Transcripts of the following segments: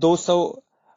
200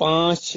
5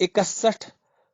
61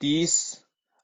30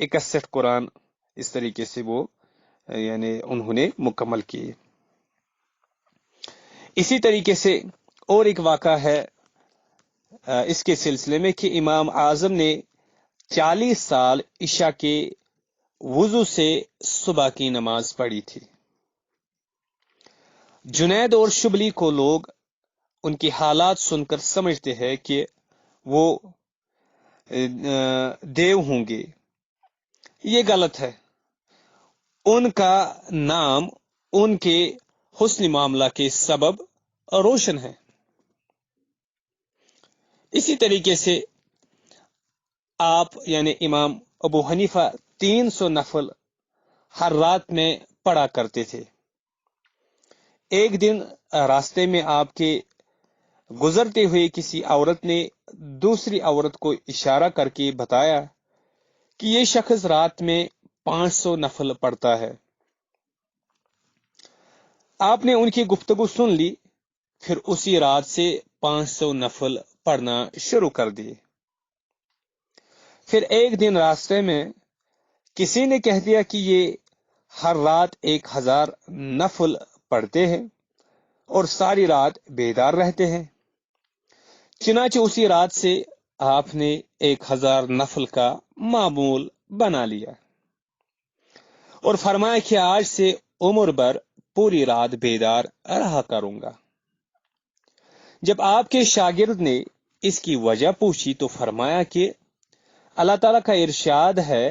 61 قرآن اس طریقے سے وہ انہوں نے مکمل کیے۔ اسی طریقے سے اور ایک واقعہ ہے اس کے سلسلے میں کہ امام اعظم نے 40 سال عشاء کے وضو سے صبح کی نماز پڑھی تھی۔ جنید اور شبلی کو لوگ ان کی حالات سن کر سمجھتے ہیں کہ وہ دیو ہوں گے۔ یہ غلط ہے۔ ان کا نام ان کے حسن معاملہ کے سبب روشن ہے۔ اسی طریقے سے آپ امام ابو حنیفہ 300 نفل ہر رات میں پڑھا کرتے تھے۔ ایک دن راستے میں آپ کے گزرتے ہوئے کسی عورت نے دوسری عورت کو اشارہ کر کے بتایا کہ یہ شخص رات میں 500 نفل پڑھتا ہے۔ آپ نے ان کی گفتگو سن لی، پھر اسی رات سے 500 نفل پڑھنا شروع کر دیے۔ پھر ایک دن راستے میں کسی نے کہہ دیا کہ یہ ہر رات 1000 نفل پڑھتے ہیں اور ساری رات بیدار رہتے ہیں۔ چنانچہ اسی رات سے آپ نے 1000 نفل کا معمول بنا لیا اور فرمایا کہ آج سے عمر بھر پوری رات بیدار رہا کروں گا۔ جب آپ کے شاگرد نے اس کی وجہ پوچھی تو فرمایا کہ اللہ تعالیٰ کا ارشاد ہے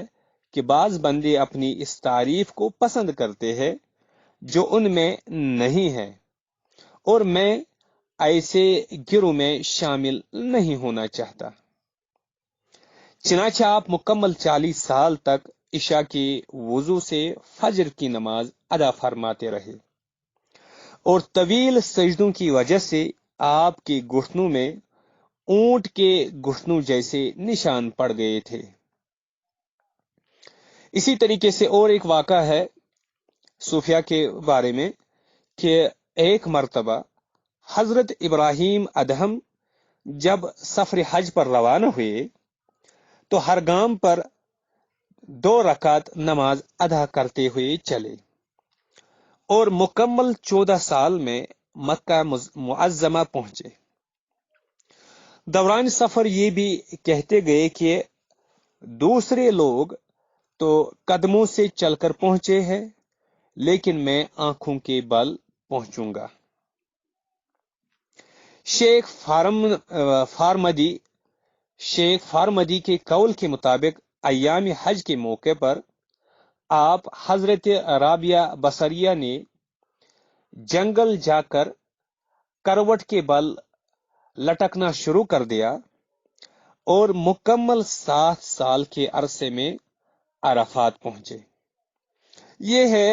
کہ بعض بندے اپنی اس تعریف کو پسند کرتے ہیں جو ان میں نہیں ہے، اور میں ایسے گروہ میں شامل نہیں ہونا چاہتا۔ چنانچہ آپ مکمل 40 سال تک عشاء کے وضو سے فجر کی نماز ادا فرماتے رہے، اور طویل سجدوں کی وجہ سے آپ کے گھٹنوں میں اونٹ کے گھٹنوں جیسے نشان پڑ گئے تھے۔ اسی طریقے سے اور ایک واقعہ ہے صوفیہ کے بارے میں کہ ایک مرتبہ حضرت ابراہیم ادہم جب سفر حج پر روانہ ہوئے تو ہر گام پر 2 رکعت نماز ادا کرتے ہوئے چلے، اور مکمل 14 سال میں مکہ معظمہ پہنچے۔ دوران سفر یہ بھی کہتے گئے کہ دوسرے لوگ تو قدموں سے چل کر پہنچے ہیں، لیکن میں آنکھوں کے بل پہنچوں گا۔ شیخ فارمدی کے قول کے مطابق ایام حج کے موقع پر آپ حضرت رابعہ بصریہ نے جنگل جا کر کروٹ کے بل لٹکنا شروع کر دیا اور مکمل 7 سال کے عرصے میں عرفات پہنچے۔ یہ ہے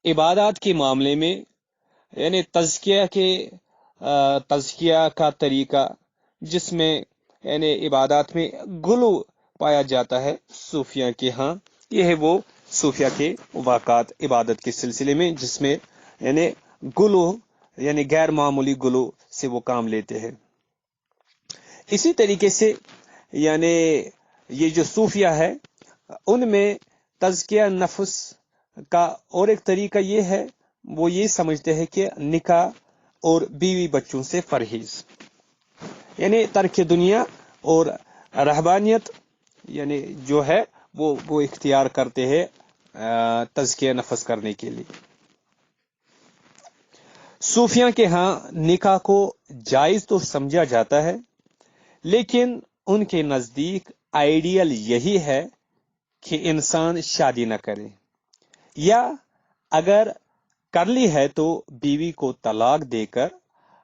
عبادات کے معاملے میں تزکیہ کا طریقہ جس میں عبادات میں غلو پایا جاتا ہے صوفیہ کے ہاں۔ یہ ہے وہ صوفیہ کے واقعات عبادت کے سلسلے میں جس میں غلو غیر معمولی غلو سے وہ کام لیتے ہیں۔ اسی طریقے سے یہ جو صوفیہ ہے ان میں تزکیہ نفس کا اور ایک طریقہ یہ ہے، وہ یہ سمجھتے ہیں کہ نکاح اور بیوی بچوں سے پرہیز، ترک دنیا اور رہبانیت جو ہے وہ اختیار کرتے ہیں تزکیہ نفس کرنے کے لیے۔ صوفیہ کے ہاں نکاح کو جائز تو سمجھا جاتا ہے، لیکن ان کے نزدیک آئیڈیل یہی ہے کہ انسان شادی نہ کرے، یا اگر کر لی ہے تو بیوی کو طلاق دے کر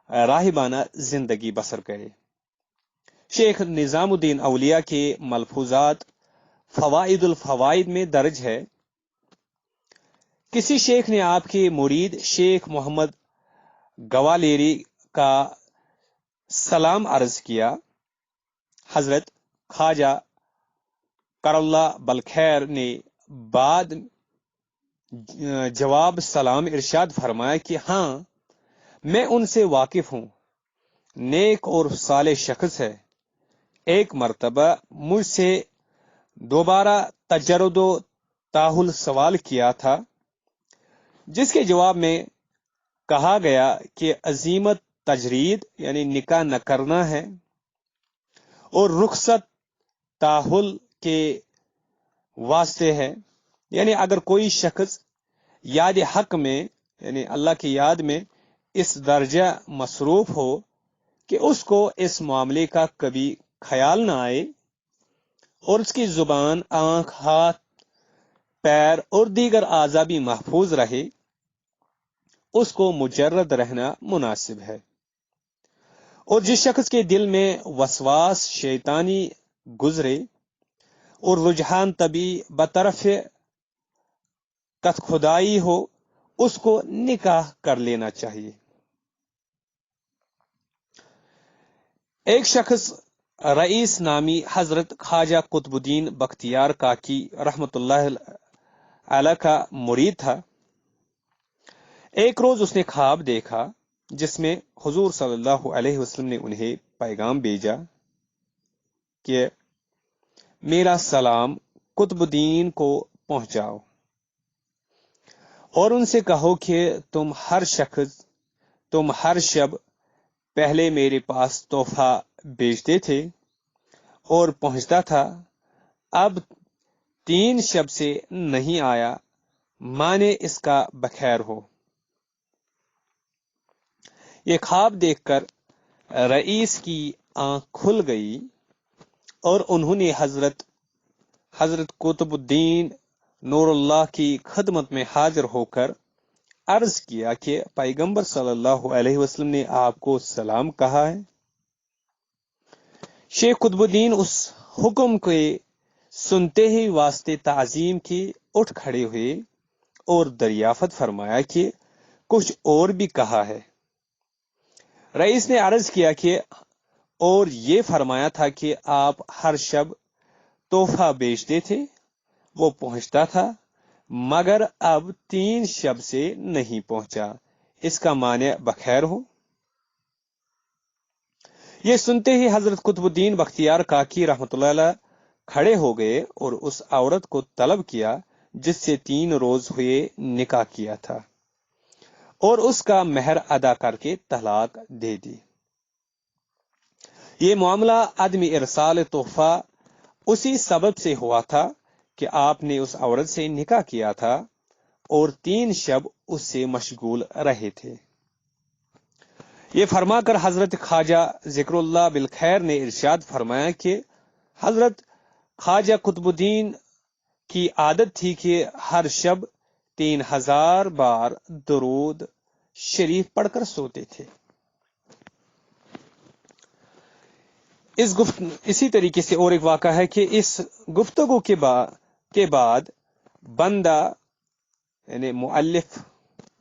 راہبانہ زندگی بسر کرے۔ شیخ نظام الدین اولیاء کے ملفوظات فوائد الفوائد میں درج ہے، کسی شیخ نے آپ کے مرید شیخ محمد گوالیری کا سلام عرض کیا۔ حضرت خواجہ کراللہ بالخیر نے بعد جواب سلام ارشاد فرمایا کہ ہاں میں ان سے واقف ہوں، نیک اور صالح شخص ہے۔ ایک مرتبہ مجھ سے دوبارہ تجرد و تاہل سوال کیا تھا، جس کے جواب میں کہا گیا کہ عزیمت تجرید یعنی نکاح نہ کرنا ہے، اور رخصت تاہل کے واسطے ہے، یعنی اگر کوئی شخص یاد حق میں یعنی اللہ کی یاد میں اس درجہ مصروف ہو کہ اس کو اس معاملے کا کبھی خیال نہ آئے، اور اس کی زبان، آنکھ، ہاتھ، پیر اور دیگر اعضاء بھی محفوظ رہے، اس کو مجرد رہنا مناسب ہے۔ اور جس شخص کے دل میں وسواس شیطانی گزرے اور رجحان طبی بطرف قط خدائی ہو، اس کو نکاح کر لینا چاہیے۔ ایک شخص رئیس نامی حضرت خواجہ قطب الدین بختیار کاکی رحمۃ اللہ علیہ کا مرید تھا۔ ایک روز اس نے خواب دیکھا جس میں حضور صلی اللہ علیہ وسلم نے انہیں پیغام بھیجا کہ میرا سلام قطب الدین کو پہنچاؤ اور ان سے کہو کہ تم ہر شب پہلے میرے پاس تحفہ بھیجتے تھے اور پہنچتا تھا، اب 3 شب سے نہیں آیا، مانے اس کا بخیر ہو۔ یہ خواب دیکھ کر رئیس کی آنکھ کھل گئی اور انہوں نے حضرت قطب الدین نور اللہ کی خدمت میں حاضر ہو کر عرض کیا کہ پیغمبر صلی اللہ علیہ وسلم نے آپ کو سلام کہا ہے۔ شیخ قطب الدین اس حکم کے سنتے ہی واسطے تعظیم کی اٹھ کھڑے ہوئے اور دریافت فرمایا کہ کچھ اور بھی کہا ہے۔ رئیس نے عرض کیا کہ اور یہ فرمایا تھا کہ آپ ہر شب تحفہ بیچتے تھے، وہ پہنچتا تھا، مگر اب 3 شب سے نہیں پہنچا، اس کا معنی بخیر ہو۔ یہ سنتے ہی حضرت قطب الدین بختیار کاکی رحمۃ اللہ علیہ کھڑے ہو گئے اور اس عورت کو طلب کیا جس سے 3 روز ہوئے نکاح کیا تھا، اور اس کا مہر ادا کر کے طلاق دے دی۔ یہ معاملہ عدم ارسال تحفہ اسی سبب سے ہوا تھا کہ آپ نے اس عورت سے نکاح کیا تھا اور 3 شب اس سے مشغول رہے تھے۔ یہ فرما کر حضرت خواجہ ذکر اللہ بالخیر نے ارشاد فرمایا کہ حضرت خواجہ قطب الدین کی عادت تھی کہ ہر شب 3000 بار درود شریف پڑھ کر سوتے تھے۔ اسی طریقے سے اور ایک واقعہ ہے کہ اس گفتگو کے بعد بندہ یعنی مؤلف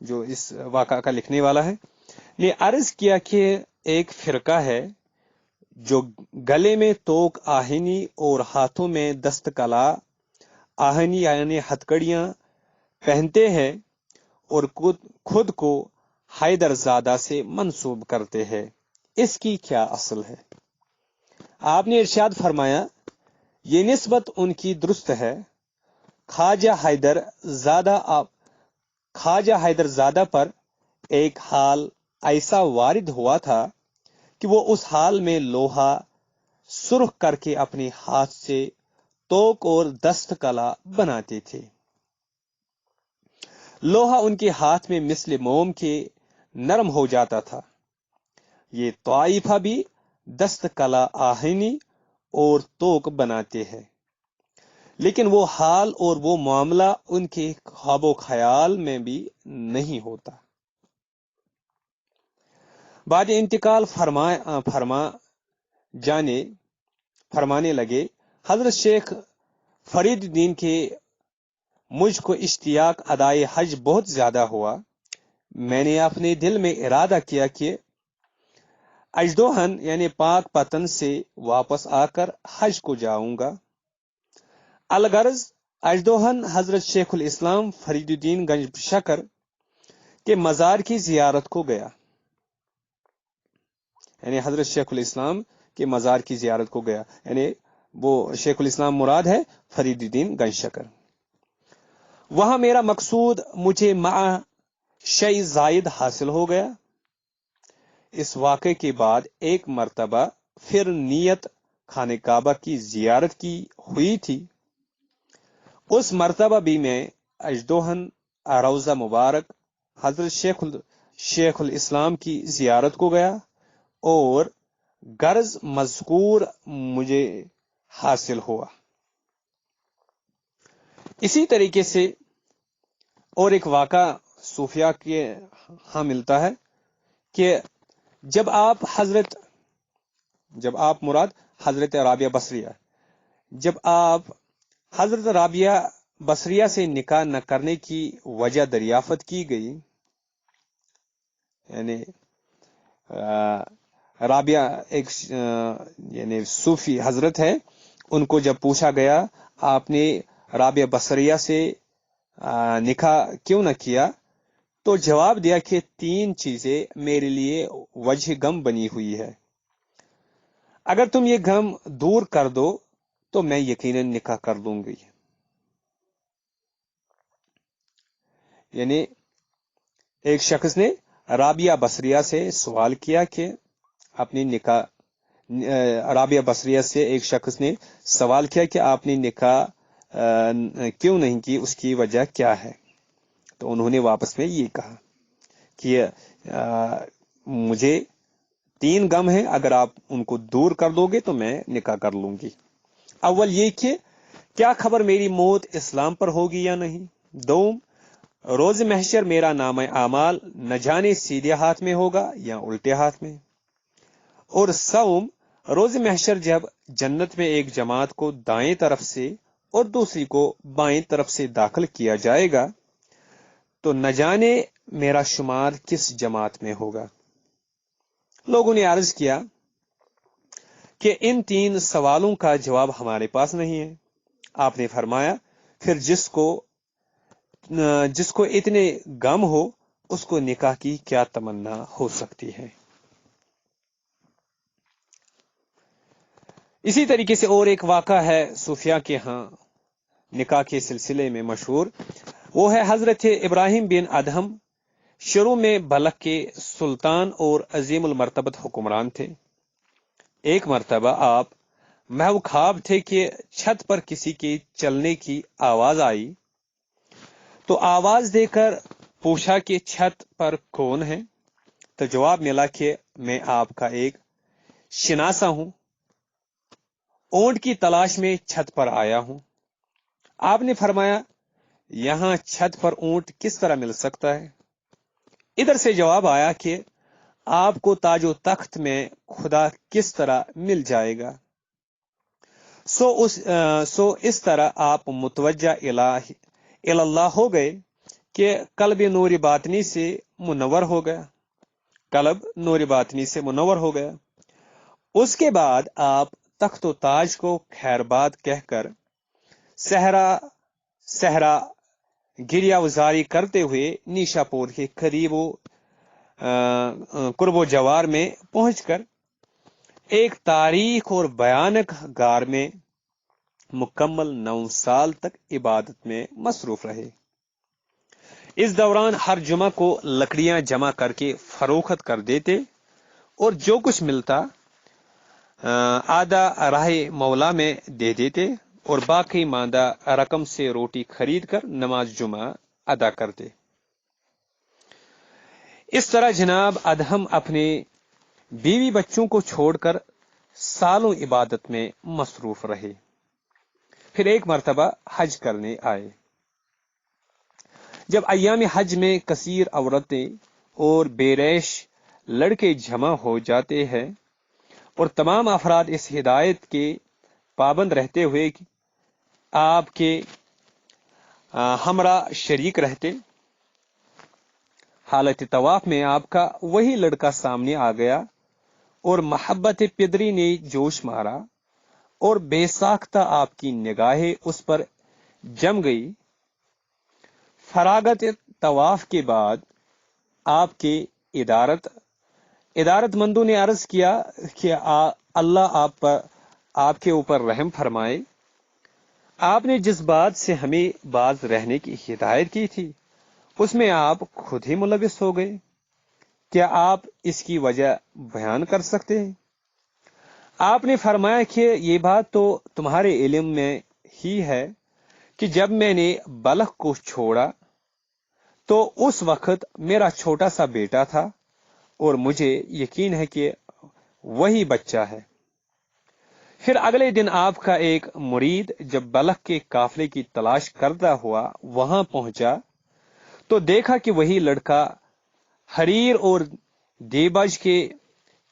جو اس واقعہ کا لکھنے والا ہے نے عرض کیا کہ ایک فرقہ ہے جو گلے میں توق آہنی اور ہاتھوں میں دستکلا آہنی یعنی ہتکڑیاں پہنتے ہیں اور خود کو حیدر زادہ سے منسوب کرتے ہیں، اس کی کیا اصل ہے؟ آپ نے ارشاد فرمایا یہ نسبت ان کی درست ہے۔ خواجہ حیدر زادہ پر ایک حال ایسا وارد ہوا تھا کہ وہ اس حال میں لوہا سرخ کر کے اپنے ہاتھ سے توق اور دستکلا بناتے تھے۔ لوہا ان کے ہاتھ میں مثل موم کے نرم ہو جاتا تھا۔ یہ طائفہ بھی دستکلا آہنی اور توق بناتے ہیں، لیکن وہ حال اور وہ معاملہ ان کے خواب و خیال میں بھی نہیں ہوتا۔ بعد انتقال فرمانے لگے، حضرت شیخ فرید الدین کے مجھ کو اشتیاق ادائے حج بہت زیادہ ہوا، میں نے اپنے دل میں ارادہ کیا کہ اجدوہن یعنی پاک پتن سے واپس آ کر حج کو جاؤں گا۔ الغرض اجدوہن حضرت شیخ الاسلام فرید الدین گنج شکر کے مزار کی زیارت کو گیا، یعنی حضرت شیخ الاسلام کے مزار کی زیارت کو گیا، یعنی وہ شیخ الاسلام مراد ہے فرید الدین گنجشکر۔ وہاں میرا مقصود مجھے مع شیء زائد حاصل ہو گیا۔ اس واقعے کے بعد ایک مرتبہ پھر نیت خانہ کعبہ کی زیارت کی ہوئی تھی۔ اس مرتبہ بھی میں اژدوہن روضہ مبارک حضرت شیخ الاسلام کی زیارت کو گیا اور غرض مذکور مجھے حاصل ہوا۔ اسی طریقے سے اور ایک واقعہ صوفیہ کے ہاں ملتا ہے کہ جب آپ مراد حضرت رابعہ بصریہ، جب آپ حضرت رابعہ بصریہ سے نکاح نہ کرنے کی وجہ دریافت کی گئی، یعنی رابعہ ایک یعنی صوفی حضرت ہے، ان کو جب پوچھا گیا آپ نے رابعہ بصریہ سے نکاح کیوں نہ کیا، تو جواب دیا کہ 3 چیزیں میرے لیے وجہ غم بنی ہوئی ہے، اگر تم یہ غم دور کر دو تو میں یقیناً نکاح کر لوں گی۔ یعنی ایک شخص نے رابعہ بصریہ سے سوال کیا کہ اپنی نکاح، رابعہ بصریہ سے ایک شخص نے سوال کیا کہ آپ نے نکاح کیوں نہیں کی، اس کی وجہ کیا ہے؟ تو انہوں نے واپس میں یہ کہا کہ مجھے 3 غم ہیں، اگر آپ ان کو دور کر دو گے تو میں نکاح کر لوں گی۔ اول یہ کہ کیا خبر میری موت اسلام پر ہوگی یا نہیں، دوم روز محشر میرا نامہ اعمال نہ جانے سیدھے ہاتھ میں ہوگا یا الٹے ہاتھ میں، اور سوم روز محشر جب جنت میں ایک جماعت کو دائیں طرف سے اور دوسری کو بائیں طرف سے داخل کیا جائے گا تو نہ جانے میرا شمار کس جماعت میں ہوگا۔ لوگوں نے عرض کیا کہ ان 3 سوالوں کا جواب ہمارے پاس نہیں ہے۔ آپ نے فرمایا پھر جس کو اتنے غم ہو اس کو نکاح کی کیا تمنا ہو سکتی ہے۔ اسی طریقے سے اور ایک واقعہ ہے صوفیہ کے ہاں نکاح کے سلسلے میں مشہور، وہ ہے حضرت ابراہیم بن ادہم، شروع میں بلخ کے سلطان اور عظیم المرتبت حکمران تھے۔ ایک مرتبہ آپ محو خواب تھے کہ چھت پر کسی کے چلنے کی آواز آئی، تو آواز دے کر پوچھا کہ چھت پر کون ہے؟ تو جواب ملا کہ میں آپ کا ایک شناسا ہوں، اونٹ کی تلاش میں چھت پر آیا ہوں۔ آپ نے فرمایا یہاں چھت پر اونٹ کس طرح مل سکتا ہے؟ ادھر سے جواب آیا کہ آپ کو تاج و تخت میں خدا کس طرح مل جائے گا؟ سو اس طرح آپ متوجہ اللہ ہو گئے کہ قلب نور باطنی سے منور ہو گیا، قلب نور باطنی سے منور ہو گیا۔ اس کے بعد آپ تخت و تاج کو خیر باد کہہ کر صحرا گریا وزاری کرتے ہوئے نیشا پور کے قرب و جوار میں پہنچ کر ایک تاریخ اور بیانک غار میں مکمل 9 سال تک عبادت میں مصروف رہے۔ اس دوران ہر جمعہ کو لکڑیاں جمع کر کے فروخت کر دیتے اور جو کچھ ملتا آدھا راہ مولا میں دے دیتے اور باقی ماندہ رقم سے روٹی خرید کر نماز جمعہ ادا کرتے۔ اس طرح جناب ادہم اپنے بیوی بچوں کو چھوڑ کر سالوں عبادت میں مصروف رہے۔ پھر ایک مرتبہ حج کرنے آئے۔ جب ایام حج میں کثیر عورتیں اور بے ریش لڑکے جمع ہو جاتے ہیں اور تمام افراد اس ہدایت کے پابند رہتے ہوئے آپ کے ہمراہ شریک رہتے، حالت طواف میں آپ کا وہی لڑکا سامنے آ گیا اور محبت پدری نے جوش مارا اور بے ساختہ آپ کی نگاہیں اس پر جم گئی۔ فراغت طواف کے بعد آپ کے ادارت مندوں نے عرض کیا کہ اللہ آپ کے اوپر رحم فرمائے، آپ نے جس بات سے ہمیں باز رہنے کی ہدایت کی تھی اس میں آپ خود ہی ملوث ہو گئے۔ کیا آپ اس کی وجہ بیان کر سکتے ہیں؟ آپ نے فرمایا کہ یہ بات تو تمہارے علم میں ہی ہے کہ جب میں نے بلق کو چھوڑا تو اس وقت میرا چھوٹا سا بیٹا تھا اور مجھے یقین ہے کہ وہی بچہ ہے۔ پھر اگلے دن آپ کا ایک مرید جب بلق کے قافلے کی تلاش کرتا ہوا وہاں پہنچا تو دیکھا کہ وہی لڑکا حریر اور دیباج کے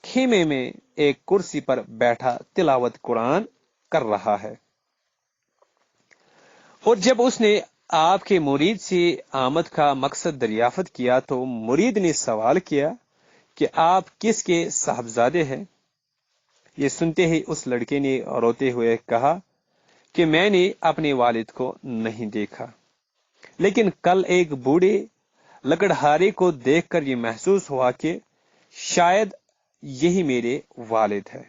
خیمے میں ایک کرسی پر بیٹھا تلاوت قرآن کر رہا ہے۔ اور جب اس نے آپ کے مرید سے آمد کا مقصد دریافت کیا تو مرید نے سوال کیا کہ آپ کس کے صاحبزادے ہیں؟ یہ سنتے ہی اس لڑکے نے روتے ہوئے کہا کہ میں نے اپنے والد کو نہیں دیکھا، لیکن کل ایک بوڑھے لکڑہارے کو دیکھ کر یہ محسوس ہوا کہ شاید یہی میرے والد ہے،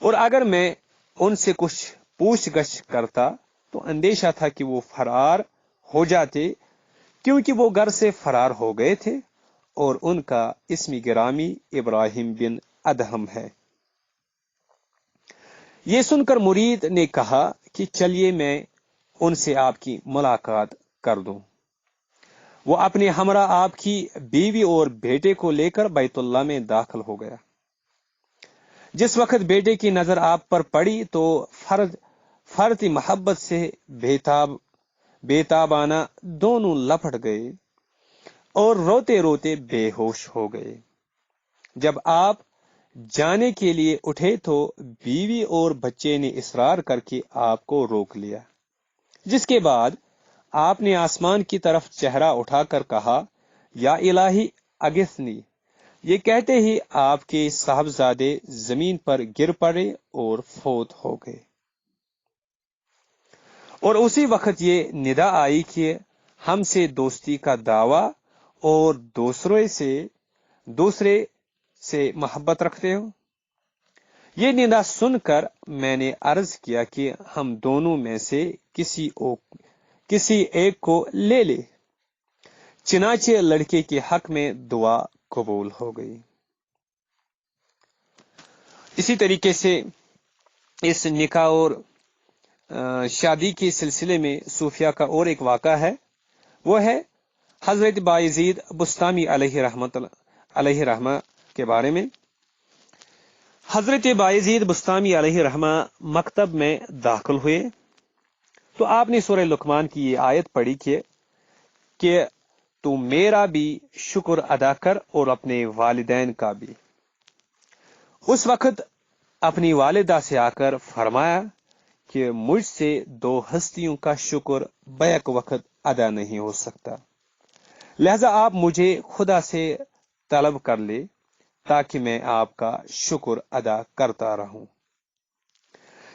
اور اگر میں ان سے کچھ پوچھ گچھ کرتا تو اندیشہ تھا کہ وہ فرار ہو جاتے، کیونکہ وہ گھر سے فرار ہو گئے تھے اور ان کا اسم گرامی ابراہیم بن ادہم ہے۔ یہ سن کر مرید نے کہا کہ چلیے میں ان سے آپ کی ملاقات کر دوں۔ وہ اپنے ہمراہ آپ کی بیوی اور بیٹے کو لے کر بیت اللہ میں داخل ہو گیا۔ جس وقت بیٹے کی نظر آپ پر پڑی تو فرط محبت سے بےتابانہ دونوں لپٹ گئے اور روتے روتے بے ہوش ہو گئے۔ جب آپ جانے کے لیے اٹھے تو بیوی اور بچے نے اصرار کر کے آپ کو روک لیا، جس کے بعد آپ نے آسمان کی طرف چہرہ اٹھا کر کہا یا الہی اغثنی۔ یہ کہتے ہی آپ کے صاحبزادے زمین پر گر پڑے اور فوت ہو گئے۔ اور اسی وقت یہ ندا آئی کہ ہم سے دوستی کا دعویٰ اور دوسرے سے محبت رکھتے ہو۔ یہ ندا سن کر میں نے عرض کیا کہ ہم دونوں میں سے کسی ایک کو لے لے، چنانچہ لڑکے کے حق میں دعا قبول ہو گئی۔ اسی طریقے سے اس نکاح اور شادی کے سلسلے میں صوفیہ کا اور ایک واقعہ ہے، وہ ہے حضرت بایزید بسطامی علیہ رحمہ کے بارے میں۔ حضرت بایزید بسطامی علیہ رحمہ مکتب میں داخل ہوئے تو آپ نے سورہ لقمان کی یہ آیت پڑھی کہ تو میرا بھی شکر ادا کر اور اپنے والدین کا بھی۔ اس وقت اپنی والدہ سے آ کر فرمایا کہ مجھ سے دو ہستیوں کا شکر بیک وقت ادا نہیں ہو سکتا، لہذا آپ مجھے خدا سے طلب کر لے تاکہ میں آپ کا شکر ادا کرتا رہوں،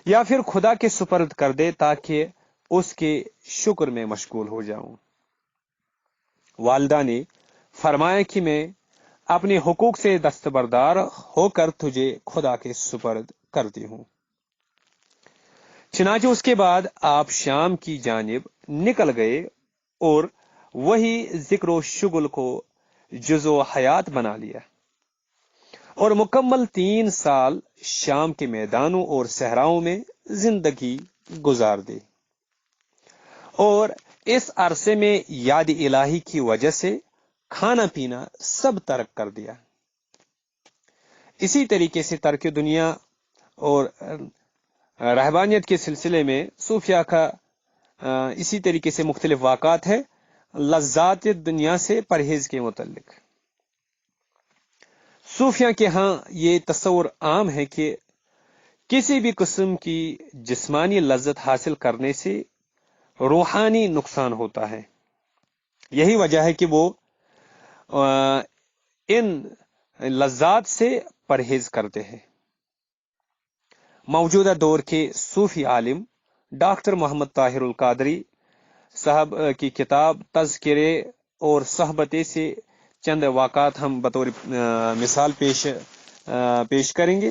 یا پھر خدا کے سپرد کر دے تاکہ اس کے شکر میں مشغول ہو جاؤں۔ والدہ نے فرمایا کہ میں اپنے حقوق سے دستبردار ہو کر تجھے خدا کے سپرد کرتی ہوں۔ چنانچہ اس کے بعد آپ شام کی جانب نکل گئے اور وہی ذکر و شغل کو جزو حیات بنا لیا اور مکمل 3 سال شام کے میدانوں اور صحراؤں میں زندگی گزار دی، اور اس عرصے میں یاد الہی کی وجہ سے کھانا پینا سب ترک کر دیا۔ اسی طریقے سے ترک دنیا اور رہبانیت کے سلسلے میں صوفیہ کا اسی طریقے سے مختلف واقعات ہیں لذات دنیا سے پرہیز کے متعلق۔ صوفیہ کے ہاں یہ تصور عام ہے کہ کسی بھی قسم کی جسمانی لذت حاصل کرنے سے روحانی نقصان ہوتا ہے۔ یہی وجہ ہے کہ وہ ان لذات سے پرہیز کرتے ہیں۔ موجودہ دور کے صوفی عالم ڈاکٹر محمد طاہر القادری صاحب کی کتاب تذکرے اور صحبتے سے چند واقعات ہم بطور مثال پیش کریں گے۔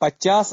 50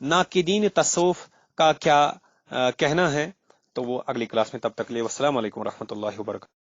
ناقدین تصوف کا کیا کہنا ہے، تو وہ اگلی کلاس میں، تب تک کے لیے والسلام علیکم ورحمۃ اللہ وبرکاتہ۔